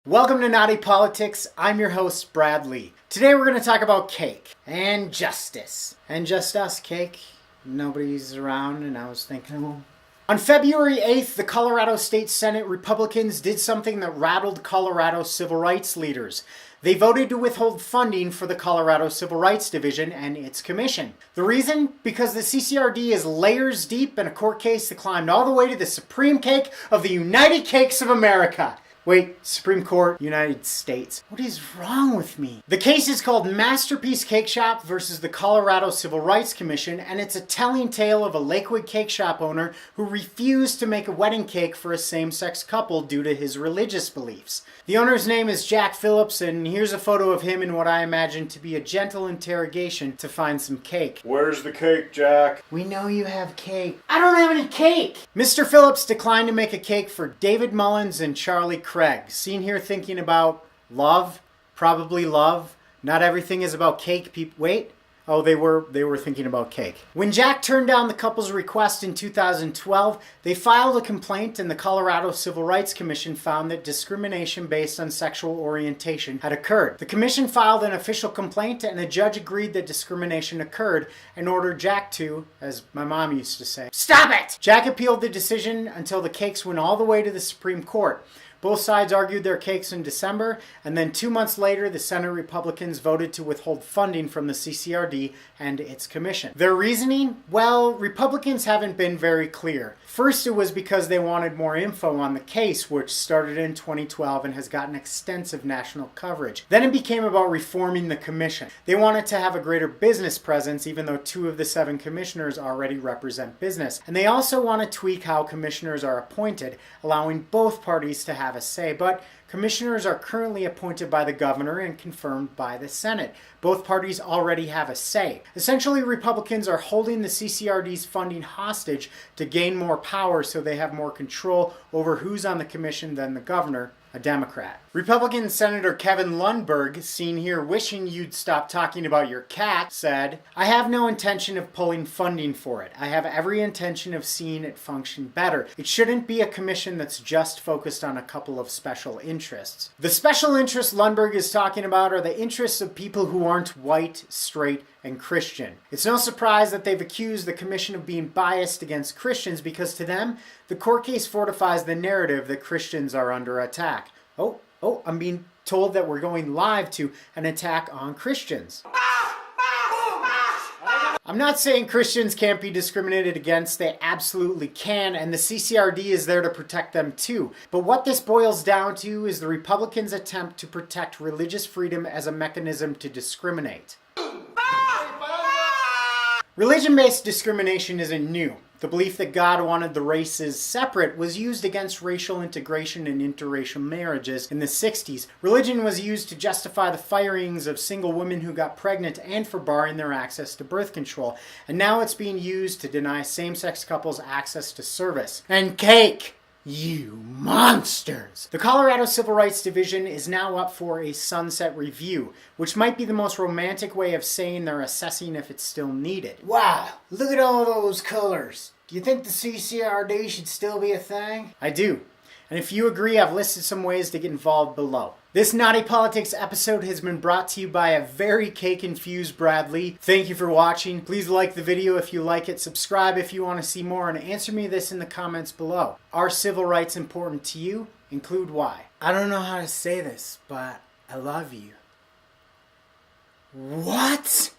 Welcome to Naughty Politics. I'm your host, Brad Lee. Today we're going to talk about cake and justice. And just us, cake. Nobody's around and I was thinking, well. On February 8th, the Colorado State Senate Republicans did something that rattled Colorado civil rights leaders. They voted to withhold funding for the Colorado Civil Rights Division and its commission. The reason? Because the CCRD is layers deep in a court case that climbed all the way to the Supreme Cake of the United Cakes of America. Wait, Supreme Court, United States. What is wrong with me? The case is called Masterpiece Cake Shop versus the Colorado Civil Rights Commission, and it's a telling tale of a Lakewood cake shop owner who refused to make a wedding cake for a same-sex couple due to his religious beliefs. The owner's name is Jack Phillips, and here's a photo of him in what I imagine to be a gentle interrogation to find some cake. Where's the cake, Jack? We know you have cake. I don't have any cake! Mr. Phillips declined to make a cake for David Mullins and Charlie Craig. Seen here thinking about love, probably love. Not everything is about cake, wait. Oh, they were thinking about cake. When Jack turned down the couple's request in 2012, they filed a complaint and the Colorado Civil Rights Commission found that discrimination based on sexual orientation had occurred. The commission filed an official complaint and a judge agreed that discrimination occurred and ordered Jack to, as my mom used to say, stop it! Jack appealed the decision until the cakes went all the way to the Supreme Court. Both sides argued their cakes in December, and then 2 months later, the Senate Republicans voted to withhold funding from the CCRD and its commission. Their reasoning? Well, Republicans haven't been very clear. First, it was because they wanted more info on the case, which started in 2012 and has gotten extensive national coverage. Then it became about reforming the commission. They wanted to have a greater business presence, even though 2 of the 7 commissioners already represent business. And they also want to tweak how commissioners are appointed, allowing both parties to have a say, but commissioners are currently appointed by the governor and confirmed by the Senate. Both parties already have a say. Essentially, Republicans are holding the CCRD's funding hostage to gain more power so they have more control over who's on the commission than the governor, a Democrat. Republican Senator Kevin Lundberg, seen here wishing you'd stop talking about your cat, said, "I have no intention of pulling funding for it. I have every intention of seeing it function better. It shouldn't be a commission that's just focused on a couple of special interests." The special interests Lundberg is talking about are the interests of people who aren't white, straight, and Christian. It's no surprise that they've accused the commission of being biased against Christians because to them, the court case fortifies the narrative that Christians are under attack. Oh, I'm being told that we're going live to an attack on Christians. I'm not saying Christians can't be discriminated against. They absolutely can, and the CCRD is there to protect them too. But what this boils down to is the Republicans' attempt to protect religious freedom as a mechanism to discriminate. Religion-based discrimination isn't new. The belief that God wanted the races separate was used against racial integration and interracial marriages in the 60s. Religion was used to justify the firings of single women who got pregnant and for barring their access to birth control. And now it's being used to deny same-sex couples access to service. And cake! You monsters! The Colorado Civil Rights Division is now up for a sunset review, which might be the most romantic way of saying they're assessing if it's still needed. Wow, look at all those colors. Do you think the CCRD should still be a thing? I do. And if you agree, I've listed some ways to get involved below. This Naughty Politics episode has been brought to you by a very cake-infused Brad Lee. Thank you for watching. Please like the video if you like it, subscribe if you want to see more, and answer me this in the comments below. Are civil rights important to you? Include why. I don't know how to say this, but I love you. What?